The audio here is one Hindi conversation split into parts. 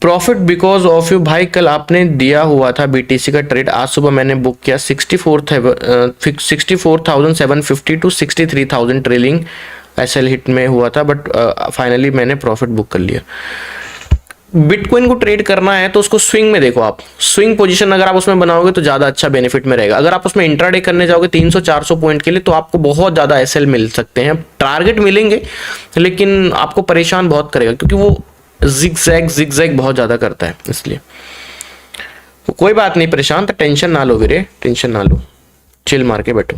प्रॉफिट बिकॉज ऑफ यू भाई, कल आपने दिया हुआ था बीटीसी का ट्रेड, आज सुबह मैंने बुक किया 64,750 टू 63,000 ट्रेलिंग एसएल हिट में हुआ था, बट फाइनली मैंने प्रॉफिट बुक कर लिया। बिटकॉइन को ट्रेड करना है तो उसको स्विंग में देखो, आप स्विंग पोजीशन अगर आप उसमें बनाओगे तो ज़्यादा अच्छा बेनिफिट में रहेगा। अगर आप उसमें इंट्राडे करने जाओगे 300-400 पॉइंट के लिए तो आपको बहुत ज़्यादा एसएल मिल सकते हैं, टारगेट मिलेंगे, लेकिन आपको परेशान बहुत करेगा क्योंकि वो जिग-जैग बहुत ज़्यादा करता है। इसलिए तो कोई बात नहीं, परेशान तो टेंशन ना लो वीरे, टेंशन ना लो, चिल मार के बैठो।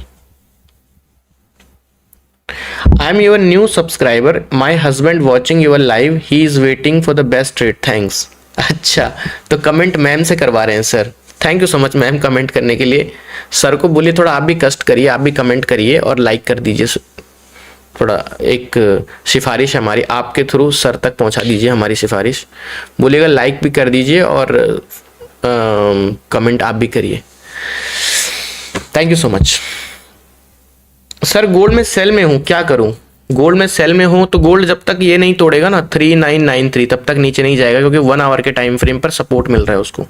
I am your new subscriber. My husband watching your live. He is waiting for the best trade. Thanks. अच्छा, तो कमेंट मैम से करवा रहे हैं sir. Thank you so much ma'am comment करने के लिए। सर को बोलिए थोड़ा आप भी कष्ट करिए, आप भी कमेंट करिए और लाइक कर दीजिए। थोड़ा एक सिफारिश हमारी आपके थ्रू सर तक पहुंचा दीजिए हमारी सिफारिश। बोलिएगा लाइक भी कर दीजिए और कमेंट आप भी करिए। Thank you so much. Sir gold में सेल में हूँ, क्या करूँ? गोल्ड में सेल में हूँ तो गोल्ड जब तक ये नहीं तोड़ेगा ना 3993 तब तक नीचे नहीं जाएगा, क्योंकि 1 आवर के टाइम फ्रेम पर सपोर्ट मिल रहा है उसको।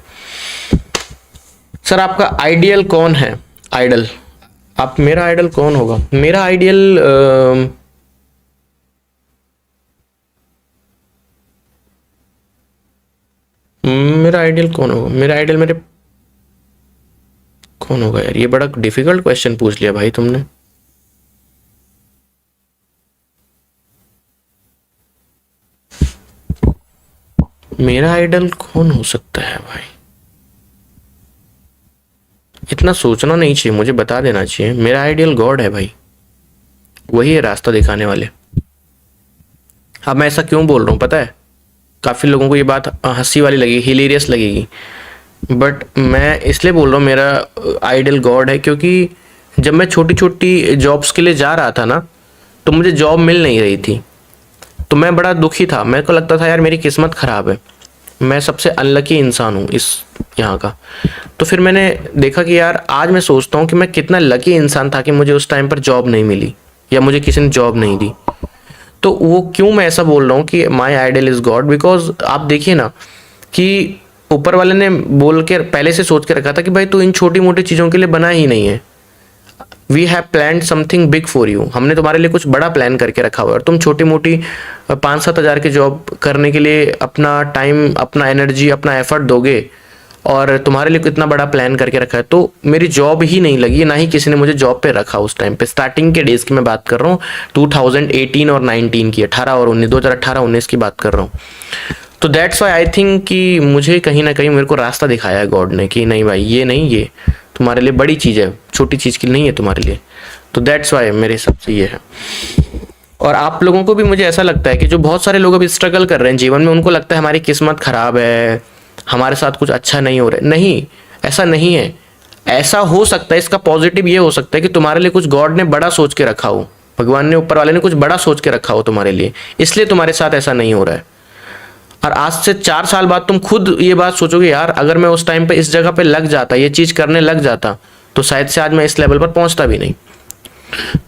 सर आपका आइडियल कौन है? आइडल, आप मेरा आइडल कौन होगा? मेरा आइडियल मेरा आइडियल कौन होगा? मेरा आइडियल मेरे कौन होगा यार? ये बड़ा डिफिकल्ट क्वेश्चन पूछ लिया भाई तुमने। मेरा आइडल कौन हो सकता है भाई? इतना सोचना नहीं चाहिए, मुझे बता देना चाहिए। मेरा आइडियल गॉड है भाई, वही है रास्ता दिखाने वाले। अब मैं ऐसा क्यों बोल रहा हूँ पता है? काफ़ी लोगों को ये बात हंसी वाली लगेगी, हिलेरियस लगेगी, बट मैं इसलिए बोल रहा हूँ मेरा आइडियल गॉड है क्योंकि जब मैं छोटी छोटी जॉब्स के लिए जा रहा था ना तो मुझे जॉब मिल नहीं रही थी, तो मैं बड़ा दुखी था। मेरे को लगता था यार मेरी किस्मत ख़राब है, मैं सबसे अनलकी इंसान हूँ इस यहाँ का। तो फिर मैंने देखा कि यार आज मैं सोचता हूँ कि मैं कितना लकी इंसान था कि मुझे उस टाइम पर जॉब नहीं मिली या मुझे किसी ने जॉब नहीं दी। तो वो क्यों मैं ऐसा बोल रहा हूँ कि my idol is God, because आप देखिए ना कि ऊपर वाले ने बोल के पहले से सोच के रखा था कि भाई तू इन छोटी मोटी चीज़ों के लिए बना ही नहीं है। We have plan something big for you, हमने तुम्हारे लिए कुछ बड़ा प्लान करके रखा हुआ है और तुम छोटी मोटी 5-7 हज़ार की जॉब करने के लिए अपना टाइम, अपना एनर्जी, अपना एफर्ट दोगे और तुम्हारे लिए कितना बड़ा प्लान करके रखा है। तो मेरी जॉब ही नहीं लगी, ना ही किसी ने मुझे जॉब पे रखा उस टाइम पे। स्टार्टिंग के डेज की मैं बात कर रहा हूँ, 2018 और 19 की, 18 और 19, 2018-19 की बात कर रहा हूँ। तो दैट्स वाई आई थिंक कि मुझे कहीं ना कहीं मेरे को रास्ता दिखाया है गॉड ने कि नहीं भाई ये नहीं, ये तुम्हारे लिए बड़ी चीज़ है, छोटी चीज़ की नहीं है तुम्हारे लिए। तो दैट्स वाई मेरे हिसाब से ये है। और आप लोगों को भी मुझे ऐसा लगता है कि जो बहुत सारे लोग अभी स्ट्रगल कर रहे हैं जीवन में, उनको लगता है हमारी किस्मत खराब है, हमारे साथ कुछ अच्छा नहीं हो रहा है। नहीं, ऐसा नहीं है। ऐसा हो सकता है, इसका पॉजिटिव ये हो सकता है कि तुम्हारे लिए कुछ गॉड ने बड़ा सोच के रखा हो, भगवान ने, ऊपर वाले ने कुछ बड़ा सोच के रखा हो तुम्हारे लिए, इसलिए तुम्हारे साथ ऐसा नहीं हो रहा है। और आज से 4 साल बाद तुम खुद ये बात सोचोगे यार अगर मैं उस टाइम पे इस जगह पे लग जाता, ये चीज़ करने लग जाता, तो शायद से आज मैं इस लेवल पर पहुंचता भी नहीं।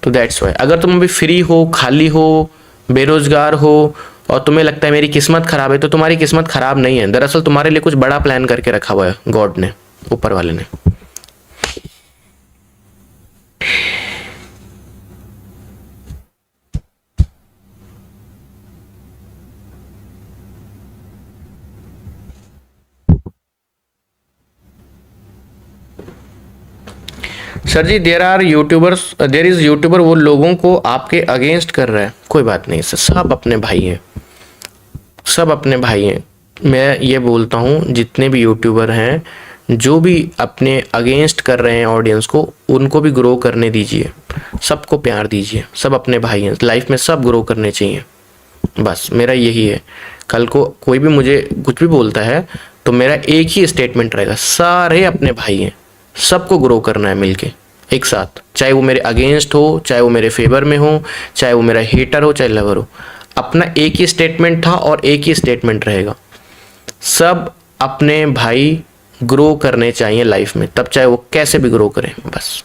तो दैट्स वाई अगर तुम अभी फ्री हो, खाली हो, बेरोजगार हो और तुम्हें लगता है मेरी किस्मत खराब है, तो तुम्हारी किस्मत खराब नहीं है। दरअसल तुम्हारे लिए कुछ बड़ा प्लान करके रखा हुआ है गॉड ने, ऊपर वाले ने। Sir ji there is YouTuber, वो लोगों को आपके अगेंस्ट कर रहा है। कोई बात नहीं सर, सब अपने भाई हैं, सब अपने भाई हैं। मैं ये बोलता हूँ जितने भी यूट्यूबर हैं जो भी अपने अगेंस्ट कर रहे हैं ऑडियंस को, उनको भी ग्रो करने दीजिए, सबको प्यार दीजिए, सब अपने भाई हैं। लाइफ में सब ग्रो करने चाहिए, बस मेरा यही है। कल को कोई भी मुझे कुछ भी बोलता है तो मेरा एक ही स्टेटमेंट रहेगा, सारे अपने भाई हैं, सबको ग्रो करना है मिलके एक साथ, चाहे वो मेरे अगेंस्ट हो, चाहे वो मेरे फेवर में हो, चाहे वो मेरा हेटर हो, चाहे लवर हो। अपना एक ही स्टेटमेंट था और एक ही स्टेटमेंट रहेगा, सब अपने भाई ग्रो करने चाहिए लाइफ में, तब चाहे वो कैसे भी ग्रो करें, बस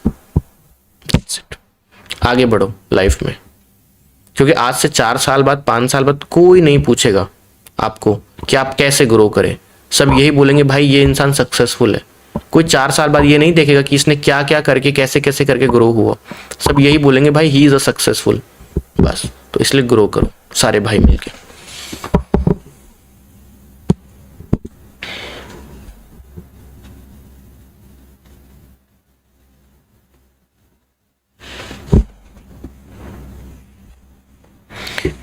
आगे बढ़ो लाइफ में। क्योंकि आज से 4 साल बाद, 5 साल बाद कोई नहीं पूछेगा आपको कि आप कैसे ग्रो करें। सब यही बोलेंगे भाई ये इंसान सक्सेसफुल है। कोई 4 साल बाद ये नहीं देखेगा कि इसने क्या क्या करके कैसे कैसे करके ग्रो हुआ। सब यही बोलेंगे भाई ही इज अ सक्सेसफुल। बस तो इसलिए ग्रो करो सारे भाई मिलके।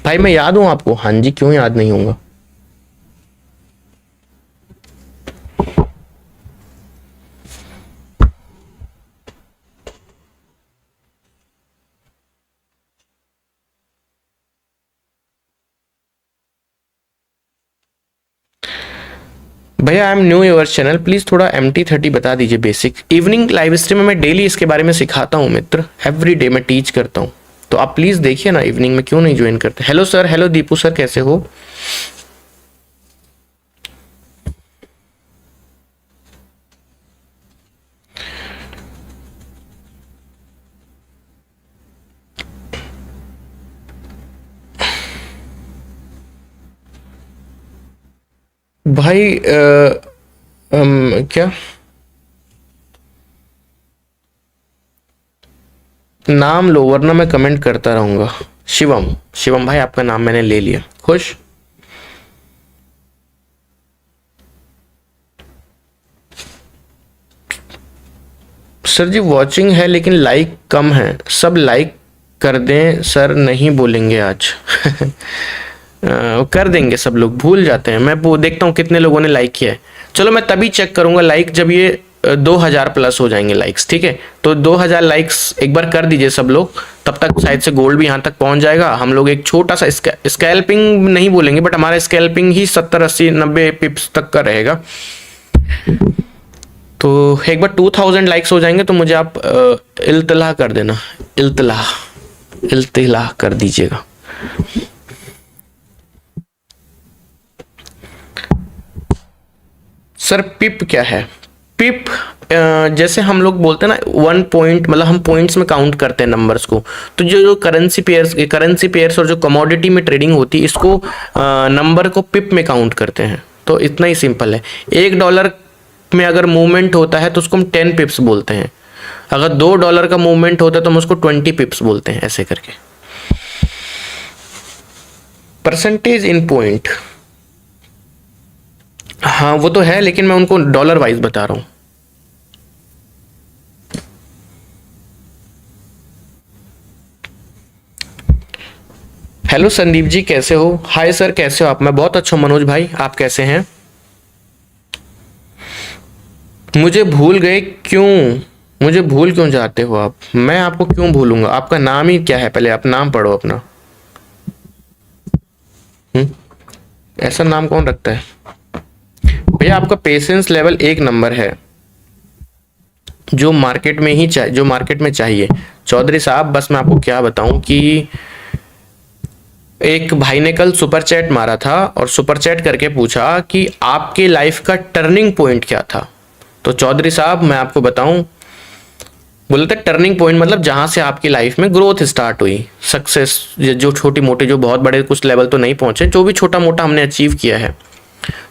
भाई मैं याद हूं आपको? हाँ जी, क्यों याद नहीं होगा। भैया I am new your channel, please थोड़ा MT30 बता दीजिए बेसिक। इवनिंग लाइव स्ट्रीम में मैं डेली इसके बारे में सिखाता हूँ मित्र, एवरी डे मैं टीच करता हूँ, तो आप प्लीज देखिए ना इवनिंग में, क्यों नहीं ज्वाइन करते। Hello sir, hello Deepu sir, कैसे हो? भाई क्या नाम लो वरना मैं कमेंट करता रहूंगा। शिवम, शिवम भाई आपका नाम मैंने ले लिया, खुश। सर जी वॉचिंग है लेकिन लाइक कम है, सब लाइक कर दें सर, नहीं बोलेंगे आज। कर देंगे सब लोग, भूल जाते हैं। मैं वो देखता हूँ कितने लोगों ने लाइक किया है। चलो मैं तभी चेक करूंगा लाइक जब ये 2000 प्लस हो जाएंगे लाइक्स, ठीक है? तो 2000 लाइक्स एक बार कर दीजिए सब लोग, तब तक शायद से गोल्ड भी यहाँ तक पहुंच जाएगा। हम लोग एक छोटा सा स्कैल्पिंग नहीं बोलेंगे, बट हमारा स्कैल्पिंग ही 70 80 90 पिप्स तक का रहेगा। तो एक बार 2000 लाइक्स हो जाएंगे तो मुझे आप इल्तला कर देना, इल्तला इल्तला कर दीजिएगा। सर पिप क्या है? पिप जैसे हम लोग बोलते हैं ना 1 पॉइंट, मतलब हम पॉइंट्स में काउंट करते हैं नंबर्स को। तो जो करेंसी पेयर्स और जो कमोडिटी में ट्रेडिंग होती है इसको नंबर को पिप में काउंट करते हैं। तो इतना ही सिंपल है। $1 में अगर मूवमेंट होता है तो उसको हम 10 पिप्स बोलते हैं। अगर $2 का मूवमेंट होता है तो हम उसको 20 पिप्स बोलते हैं, ऐसे करके। परसेंटेज इन पॉइंट, हाँ वो तो है, लेकिन मैं उनको डॉलर वाइज बता रहा हूं। हेलो संदीप जी, कैसे हो? हाय सर, कैसे हो आप? मैं बहुत अच्छा हूं। मनोज भाई आप कैसे हैं? मुझे भूल गए क्यों? मुझे भूल क्यों जाते हो आप? मैं आपको क्यों भूलूंगा? आपका नाम ही क्या है? पहले आप नाम पढ़ो अपना। ऐसा नाम कौन रखता है? भैया आपका पेशेंस लेवल 1 नंबर है, जो मार्केट में ही चाहिए, जो मार्केट में चाहिए। चौधरी साहब बस मैं आपको क्या बताऊं कि एक भाई ने कल सुपर चैट मारा था और सुपर चैट करके पूछा कि आपके लाइफ का टर्निंग पॉइंट क्या था। तो चौधरी साहब मैं आपको बताऊं, बोलते टर्निंग पॉइंट मतलब जहां से आपकी लाइफ में ग्रोथ स्टार्ट हुई, सक्सेस, जो छोटी मोटी, जो बहुत बड़े कुछ लेवल तो नहीं पहुंचे, जो भी छोटा मोटा हमने अचीव किया है,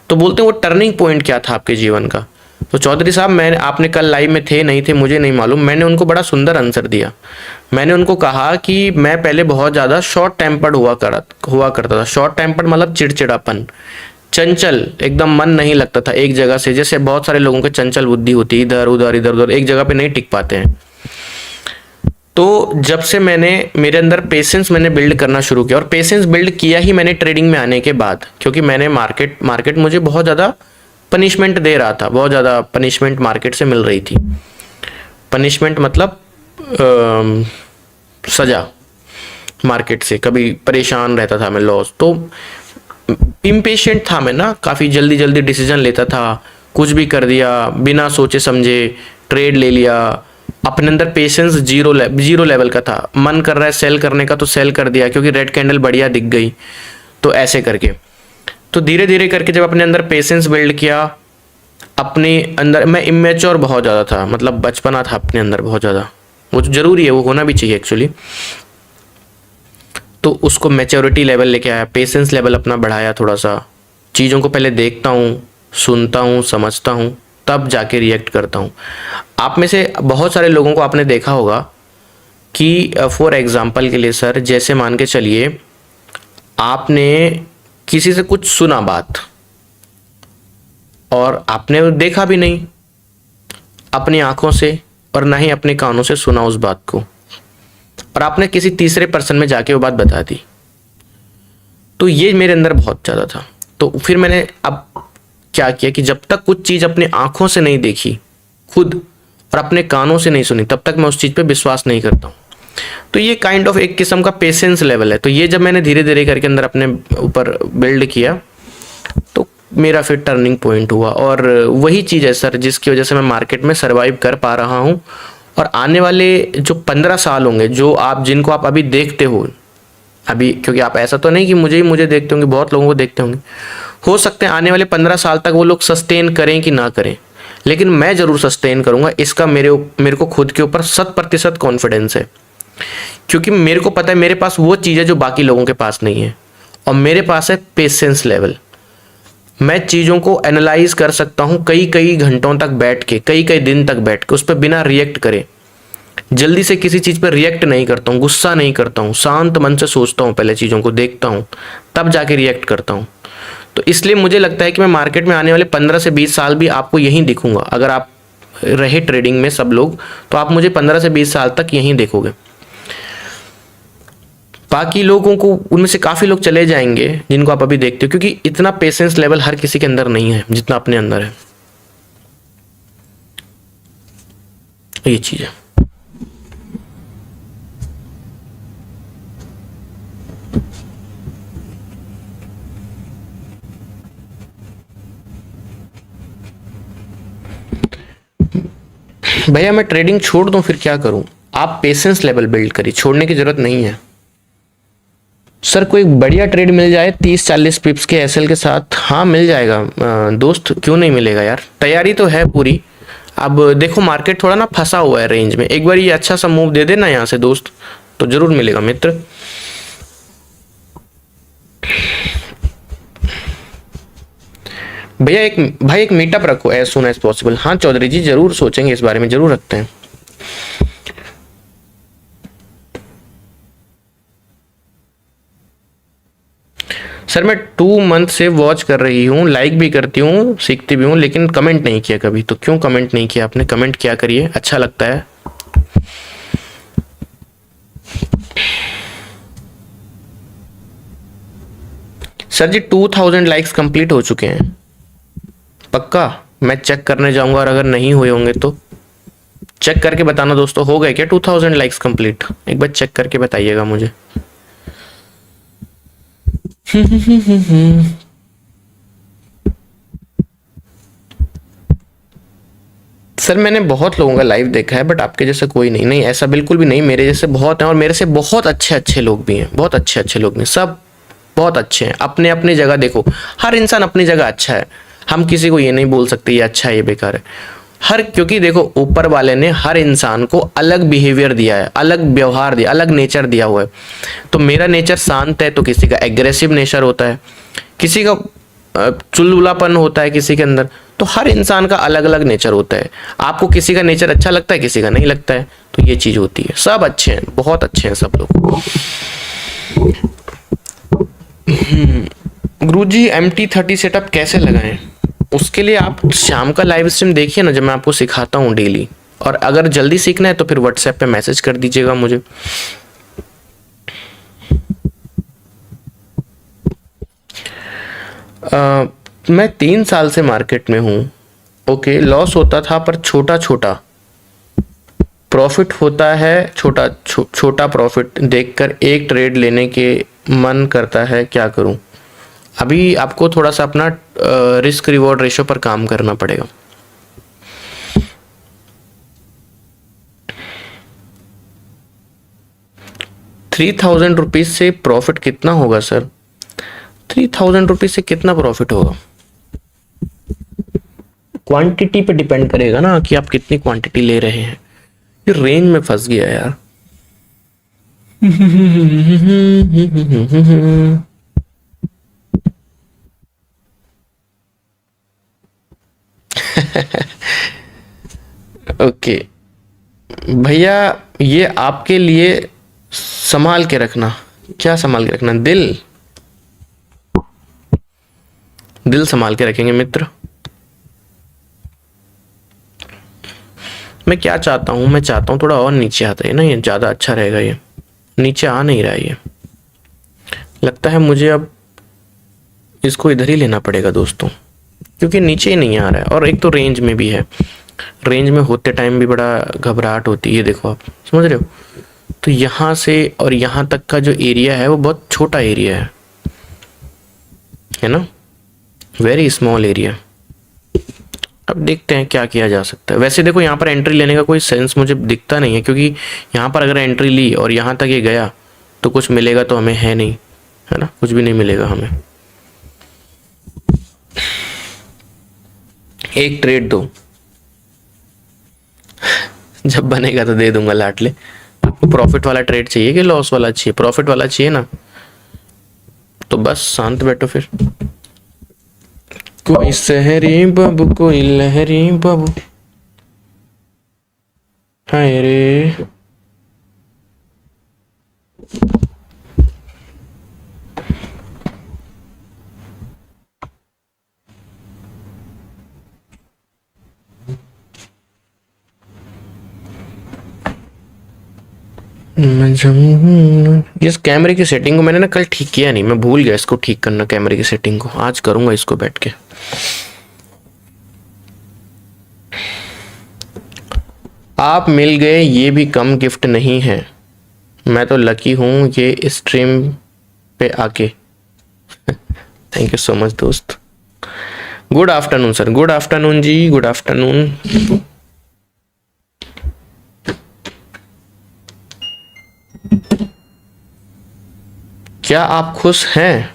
तो बोलते हैं वो टर्निंग पॉइंट क्या था आपके जीवन का। तो चौधरी साहब मैंने, आपने कल लाइव में थे नहीं थे मुझे नहीं मालूम, मैंने उनको बड़ा सुंदर आंसर दिया। मैंने उनको कहा कि मैं पहले बहुत ज़्यादा शॉर्ट टेम्पर्ड हुआ करता था। शॉर्ट टेम्पर्ड मतलब चिड़चिड़ापन, चंचल, एकदम मन नहीं लगता था एक जगह से। जैसे बहुत सारे लोगों के चंचल बुद्धि होती है, इधर उधर इधर उधर एक जगह पे नहीं टिक पाते हैं। तो जब से मैंने, मेरे अंदर पेशेंस मैंने बिल्ड करना शुरू किया, और पेशेंस बिल्ड किया ही मैंने ट्रेडिंग में आने के बाद, क्योंकि मैंने मार्केट मुझे बहुत ज़्यादा पनिशमेंट दे रहा था, बहुत ज़्यादा पनिशमेंट मार्केट से मिल रही थी। पनिशमेंट मतलब सजा मार्केट से, कभी परेशान रहता था मैं, लॉस। तो इम्पेशेंट था मैं ना, काफ़ी जल्दी जल्दी डिसीजन लेता था, कुछ भी कर दिया बिना सोचे समझे, ट्रेड ले लिया। अपने अंदर पेशेंस जीरो लेवल का था। मन कर रहा है सेल करने का तो सेल कर दिया, क्योंकि रेड कैंडल बढ़िया दिख गई, तो ऐसे करके। तो धीरे धीरे करके जब अपने अंदर पेशेंस बिल्ड किया, अपने अंदर, मैं इमेच्योर बहुत ज़्यादा था, मतलब बचपना था अपने अंदर बहुत ज़्यादा। वो तो जरूरी है, वो होना भी चाहिए एक्चुअली। तो उसको मैच्योरिटी लेवल लेके आया, पेशेंस लेवल अपना बढ़ाया थोड़ा सा, चीज़ों को पहले देखता हूँ, सुनता हूँ, समझता हूँ, तब जाके रिएक्ट करता हूँ। आप में से बहुत सारे लोगों को आपने देखा होगा कि फॉर एग्जांपल के लिए सर, जैसे मान के चलिए आपने किसी से कुछ सुना बात और आपने देखा भी नहीं अपनी आंखों से और ना ही अपने कानों से सुना उस बात को, और आपने किसी तीसरे पर्सन में जाके वो बात बता दी। तो ये मेरे अंदर बहुत ज़्यादा था। तो फिर मैंने अब क्या किया कि जब तक कुछ चीज़ अपने आंखों से नहीं देखी खुद और अपने कानों से नहीं सुनी, तब तक मैं उस चीज़ पे विश्वास नहीं करता हूँ। तो ये काइंड ऑफ एक किस्म का पेशेंस लेवल है। तो ये जब मैंने धीरे धीरे करके अंदर अपने ऊपर बिल्ड किया, तो मेरा फिर टर्निंग पॉइंट हुआ। और वही चीज़ है सर जिसकी वजह से मैं मार्केट में सर्वाइव कर पा रहा हूँ। और आने वाले जो 15 साल होंगे, जो आप जिनको आप अभी देखते हो अभी, क्योंकि आप ऐसा तो नहीं कि मुझे देखते होंगे, बहुत लोगों को देखते होंगे, हो सकते हैं आने वाले 15 साल तक वो लोग सस्टेन करें कि ना करें, लेकिन मैं ज़रूर सस्टेन करूँगा। इसका मेरे को खुद के ऊपर 100% कॉन्फिडेंस है, क्योंकि मेरे को पता है मेरे पास वो चीज़ है जो बाकी लोगों के पास नहीं है, और मेरे पास है पेशेंस लेवल। मैं चीज़ों को एनालाइज कर सकता हूँ कई कई घंटों तक बैठ के, कई कई दिन तक बैठ के, उस पर बिना रिएक्ट करे। जल्दी से किसी चीज़ पर रिएक्ट नहीं करता हूँ, गुस्सा नहीं करता हूँ, शांत मन से सोचता हूँ, पहले चीज़ों को देखता हूँ, तब जाके रिएक्ट करता हूँ। तो इसलिए मुझे लगता है कि मैं मार्केट में आने वाले 15 से 20 साल भी आपको यहीं दिखूंगा। अगर आप रहे ट्रेडिंग में सब लोग, तो आप मुझे 15 से 20 साल तक यहीं देखोगे। बाकी लोगों को, उनमें से काफ़ी लोग चले जाएंगे जिनको आप अभी देखते हो, क्योंकि इतना पेशेंस लेवल हर किसी के अंदर नहीं है जितना अपने अंदर है। ये चीज़ है। भैया मैं ट्रेडिंग छोड़ दूं फिर क्या करूं? आप पेशेंस लेवल बिल्ड करिए, छोड़ने की जरूरत नहीं है। सर कोई बढ़िया ट्रेड मिल जाए 30-40 पिप्स के एसएल के साथ, हाँ मिल जाएगा दोस्त, क्यों नहीं मिलेगा यार, तैयारी तो है पूरी। अब देखो मार्केट थोड़ा ना फंसा हुआ है रेंज में, एक बार ये अच्छा सा मूव दे देना यहाँ से दोस्त, तो जरूर मिलेगा मित्र। भैया एक मीटअप रखो एज सुन एज पॉसिबल। हाँ चौधरी जी जरूर सोचेंगे इस बारे में, जरूर रखते हैं। सर मैं 2 मंथ से वॉच कर रही हूँ, लाइक भी करती हूँ, सीखती भी हूँ, लेकिन कमेंट नहीं किया कभी। तो क्यों कमेंट नहीं किया आपने? कमेंट किया करिए, अच्छा लगता है। सर जी 2000 लाइक्स कंप्लीट हो चुके हैं पक्का? मैं चेक करने जाऊंगा, और अगर नहीं हुए होंगे तो चेक करके बताना दोस्तों। हो गए क्या 2000 लाइक्स कंप्लीट? एक बार चेक करके बताइएगा मुझे। सर मैंने बहुत लोगों का लाइव देखा है, बट आपके जैसे कोई नहीं। नहीं ऐसा बिल्कुल भी नहीं, मेरे जैसे बहुत हैं, और मेरे से बहुत अच्छे अच्छे लोग भी हैं, बहुत अच्छे अच्छे लोग हैं, सब बहुत अच्छे हैं अपने अपनी जगह। देखो हर इंसान अपनी जगह अच्छा है, हम किसी को ये नहीं बोल सकते ये अच्छा है ये बेकार है। हर, क्योंकि देखो ऊपर वाले ने हर इंसान को अलग बिहेवियर दिया है, अलग व्यवहार दिया, अलग नेचर दिया हुआ है। तो मेरा नेचर शांत है, तो किसी का एग्रेसिव नेचर होता है, किसी का चुलबुलापन होता है किसी के अंदर। तो हर इंसान का अलग अलग नेचर होता है। आपको किसी का नेचर अच्छा लगता है, किसी का नहीं लगता है, तो ये चीज होती है। सब अच्छे हैं, बहुत अच्छे हैं सब लोग। गुरुजी MT30 सेटअप कैसे लगाएं? उसके लिए आप शाम का लाइव स्ट्रीम देखिए ना, जब मैं आपको सिखाता हूँ डेली। और अगर जल्दी सीखना है तो फिर व्हाट्सएप पे मैसेज कर दीजिएगा मुझे। मैं 3 साल से मार्केट में हूँ। ओके, लॉस होता था पर छोटा छोटा प्रॉफिट होता है। छोटा प्रॉफिट देखकर एक ट्रेड लेने के मन करता है, क्या करूं? अभी आपको थोड़ा सा अपना रिस्क रिवॉर्ड रेशो पर काम करना पड़ेगा। ₹3000 से प्रॉफिट कितना होगा सर? 3000 से कितना प्रॉफिट होगा? क्वांटिटी पे डिपेंड करेगा ना कि आप कितनी क्वांटिटी ले रहे हैं। ये रेंज में फंस गया यार। ओके भैया, ये आपके लिए संभाल के रखना। क्या संभाल के रखना? दिल। दिल संभाल के रखेंगे मित्र। मैं क्या चाहता हूँ, मैं चाहता हूँ थोड़ा और नीचे आता है ना, ये ज़्यादा अच्छा रहेगा। ये नीचे आ नहीं रहा है, ये लगता है मुझे अब इसको इधर ही लेना पड़ेगा दोस्तों, क्योंकि नीचे ही नहीं आ रहा है। और एक तो रेंज में भी है, रेंज में होते टाइम भी बड़ा घबराहट होती है। ये देखो, आप समझ रहे हो? तो यहाँ से और यहाँ तक का जो एरिया है वो बहुत छोटा एरिया है ना, वेरी स्मॉल एरिया। अब देखते हैं क्या किया जा सकता है। वैसे देखो, यहाँ पर एंट्री लेने का कोई सेंस मुझे दिखता नहीं है, क्योंकि यहाँ पर अगर एंट्री ली और यहाँ तक ये गया तो कुछ मिलेगा तो हमें है नहीं, है ना, कुछ भी नहीं मिलेगा हमें। एक ट्रेड दो, जब बनेगा तो दे दूंगा लाटले। आपको प्रॉफिट वाला ट्रेड चाहिए कि लॉस वाला चाहिए? प्रॉफिट वाला चाहिए ना, तो बस शांत बैठो फिर। कोई सहरी बाबू, कोई लहरी बाबू, हाय रे। इस कैमरे की सेटिंग को मैंने ना कल ठीक किया नहीं, मैं भूल गया इसको ठीक करना। कैमरे की सेटिंग को आज करूंगा इसको बैठ के। आप मिल गए ये भी कम गिफ्ट नहीं है, मैं तो लकी हूँ ये स्ट्रीम पे आके। थैंक यू सो मच दोस्त। Good afternoon sir, good afternoon ji, good afternoon. क्या आप खुश हैं?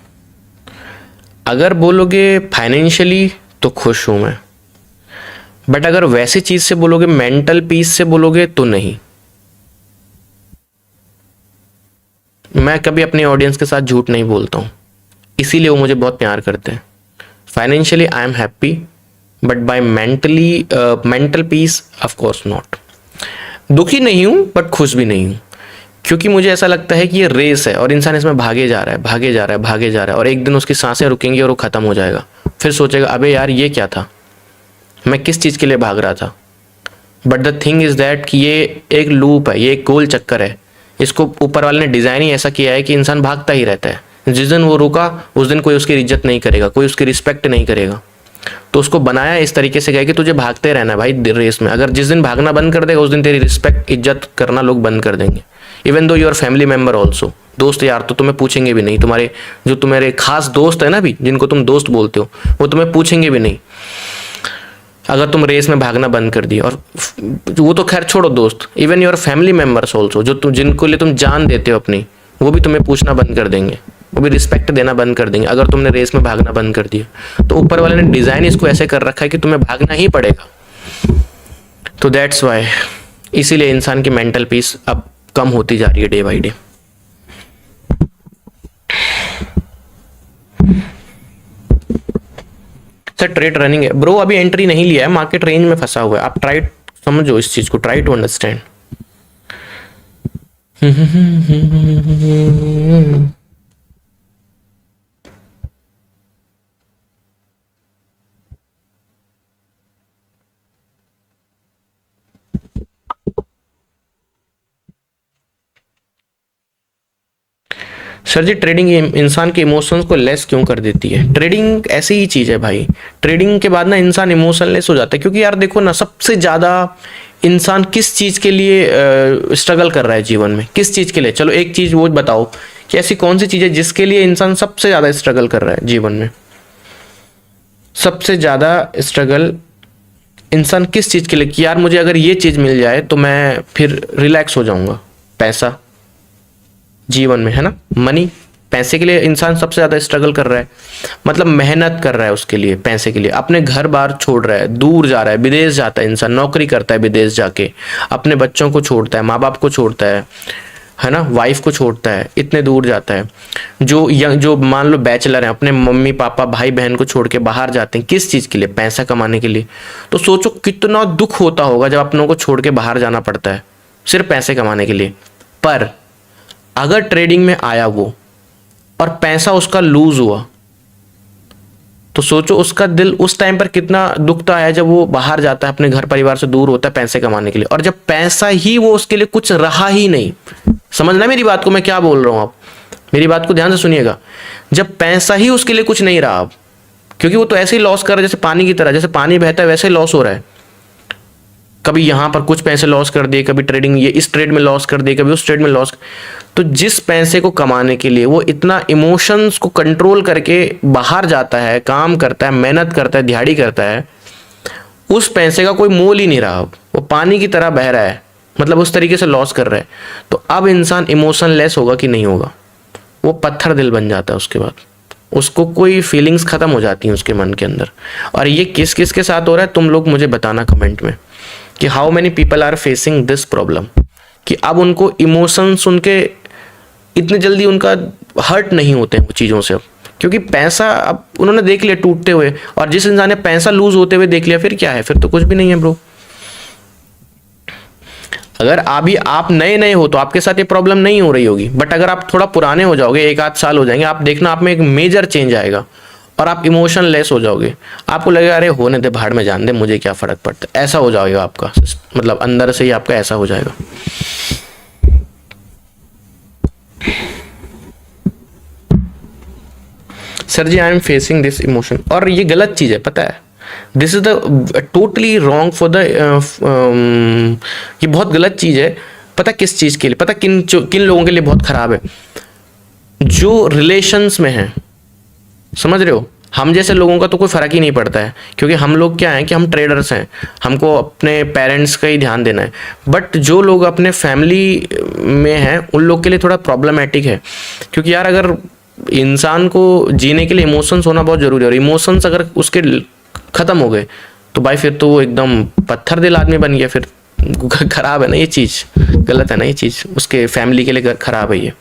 अगर बोलोगे फाइनेंशियली तो खुश हूं मैं, बट अगर वैसी चीज से बोलोगे, मेंटल पीस से बोलोगे तो नहीं। मैं कभी अपने ऑडियंस के साथ झूठ नहीं बोलता हूं, इसीलिए वो मुझे बहुत प्यार करते हैं। Financially I am happy, but by mental peace of course not. दुखी नहीं हूं बट खुश भी नहीं हूं, क्योंकि मुझे ऐसा लगता है कि ये रेस है और इंसान इसमें भागे जा रहा है, भागे जा रहा है, भागे जा रहा है, और एक दिन उसकी सांसें रुकेंगी और वो खत्म हो जाएगा। फिर सोचेगा अबे यार ये क्या था, मैं किस चीज़ के लिए भाग रहा था। But the thing is that कि ये एक लूप है, ये एक गोल चक्कर है। इसको ऊपर वाले ने डिज़ाइन ही ऐसा किया है कि इंसान भागता ही रहता है। जिस दिन वो रुका उस दिन कोई उसकी इज्जत नहीं करेगा, कोई उसकी रिस्पेक्ट नहीं करेगा। तो उसको बनाया इस तरीके से गया कि तुझे भागते रहना है भाई रेस में। अगर जिस दिन भागना बंद कर देगा उस दिन तेरी रिस्पेक्ट, इज्जत करना लोग बंद कर देंगे। Even though your family member also. दोस्त यार तो तुम्हें पूछेंगे भी नहीं, तुम्हारे जो तुम्हारे खास दोस्त है ना भी, जिनको तुम दोस्त बोलते हो, वो तुम्हें पूछेंगे भी नहीं अगर तुम रेस में भागना बंद कर दिए। और वो तो खैर छोड़ो दोस्त, even your family members also, जो तुम जिनको लिए तुम जान देते हो अपनी, वो भी तुम्हें पूछना बंद कर देंगे, वो भी रिस्पेक्ट देना बंद कर देंगे अगर तुमने रेस में भागना बंद कर दिया। तो ऊपर वाले ने डिज़ाइन इसको ऐसे कर रखा है कि तुम्हें भागना ही पड़ेगा। तो दैट्स वाई, इसीलिए इंसान की मेंटल पीस अब कम होती जा रही है day by day. Sir trade running है ब्रो, अभी एंट्री नहीं लिया है, मार्केट रेंज में फंसा हुआ है। आप ट्राई समझो इस चीज को, try to understand. Sir ji trading इंसान के इमोशंस को लेस क्यों कर देती है? ट्रेडिंग ऐसी ही चीज है भाई, ट्रेडिंग के बाद ना इंसान इमोशनलेस हो जाता है। क्योंकि यार देखो ना, सबसे ज्यादा इंसान किस चीज के लिए स्ट्रगल कर रहा है जीवन में, किस चीज के लिए? चलो एक चीज वो बताओ कि ऐसी कौन सी चीज है जिसके लिए इंसान सबसे ज्यादा स्ट्रगल कर रहा है जीवन में? सबसे ज्यादा स्ट्रगल इंसान किस चीज के लिए कि यार मुझे अगर ये चीज मिल जाए तो मैं फिर रिलैक्स हो जाऊंगा? पैसा जीवन में, है ना, मनी। पैसे के लिए इंसान सबसे ज्यादा स्ट्रगल कर रहा है, मतलब मेहनत कर रहा है उसके लिए, पैसे के लिए। अपने घर बार छोड़ रहा है, दूर जा रहा है, विदेश जाता है इंसान, नौकरी करता है विदेश जाके, अपने बच्चों को छोड़ता है, माँ बाप को छोड़ता है, है ना, वाइफ को छोड़ता है, इतने दूर जाता है। जो मान लो बैचलर हैं, अपने मम्मी पापा भाई बहन को छोड़ के बाहर जाते हैं, किस चीज़ के लिए? पैसा कमाने के लिए। तो सोचो कितना दुख होता होगा जब अपनों को छोड़ के बाहर जाना पड़ता है सिर्फ पैसे कमाने के लिए। पर अगर ट्रेडिंग में आया वो और पैसा उसका लूज हुआ, तो सोचो उसका दिल उस टाइम पर कितना दुखता है जब वो बाहर जाता है, अपने घर परिवार से दूर होता है पैसे कमाने के लिए, और जब पैसा ही वो उसके लिए कुछ रहा ही नहीं। समझना मेरी बात को, मैं क्या बोल रहा हूं, आप मेरी बात को ध्यान से सुनिएगा। जब पैसा ही उसके लिए कुछ नहीं रहा अब, क्योंकि वो तो ऐसे ही लॉस कर रहा है जैसे पानी की तरह, जैसे पानी बहता है वैसे ही लॉस हो रहा है। कभी यहां पर कुछ पैसे लॉस कर दिए, कभी ट्रेडिंग ये इस ट्रेड में लॉस कर दिए, कभी उस ट्रेड में लॉस। तो जिस पैसे को कमाने के लिए वो इतना इमोशंस को कंट्रोल करके बाहर जाता है, काम करता है, मेहनत करता है, दिहाड़ी करता है, उस पैसे का कोई मोल ही नहीं रहा। अब वो पानी की तरह बह रहा है, मतलब उस तरीके से लॉस कर रहा है। तो अब इंसान इमोशनलेस होगा कि नहीं होगा? वो पत्थर दिल बन जाता है। उसके बाद उसको कोई फीलिंग्स खत्म हो जाती हैं उसके मन के अंदर। और ये किस किस के साथ हो रहा है तुम लोग मुझे बताना कमेंट में कि how many people are facing this problem, कि अब उनको इमोशंस उनके इतने जल्दी उनका हर्ट नहीं होते हैं वो चीज़ों से। अब क्योंकि पैसा अब उन्होंने देख लिया टूटते हुए, और जिस इंसान ने पैसा लूज होते हुए देख लिया, फिर क्या है? फिर तो कुछ भी नहीं है ब्रो। अगर अभी आप नए नए हो तो आपके साथ ये प्रॉब्लम नहीं हो रही होगी, बट अगर आप थोड़ा पुराने हो जाओगे, एक आध साल हो जाएंगे, आप देखना आप में एक मेजर चेंज आएगा और आप इमोशन लेस हो जाओगे। आपको लगेगा अरे होने दे, भाड़ में जान दे, मुझे क्या फर्क पड़ता है। ऐसा हो जाएगा आपका, मतलब अंदर से ही आपका ऐसा हो जाएगा। Sir ji I am facing this emotion, और ये गलत चीज़ है, पता है। This is the totally wrong for the ये बहुत गलत चीज़ है। पता किस चीज़ के लिए? पता किन लोगों के लिए बहुत खराब है? जो रिलेशंस में है, समझ रहे हो? हम जैसे लोगों का तो कोई फर्क ही नहीं पड़ता है, क्योंकि हम लोग क्या है कि हम ट्रेडर्स हैं, हमको अपने पेरेंट्स का ही ध्यान देना है। बट जो लोग अपने फैमिली में हैं उन लोग के लिए थोड़ा प्रॉब्लमेटिक है, क्योंकि यार अगर इंसान को जीने के लिए इमोशंस होना बहुत जरूरी है, और इमोशंस अगर उसके खत्म हो गए तो भाई फिर तो वो एकदम पत्थर दिल आदमी बन गया। फिर खराब है ना ये चीज़, गलत है ना ये चीज़, उसके फैमिली के लिए खराब है ये।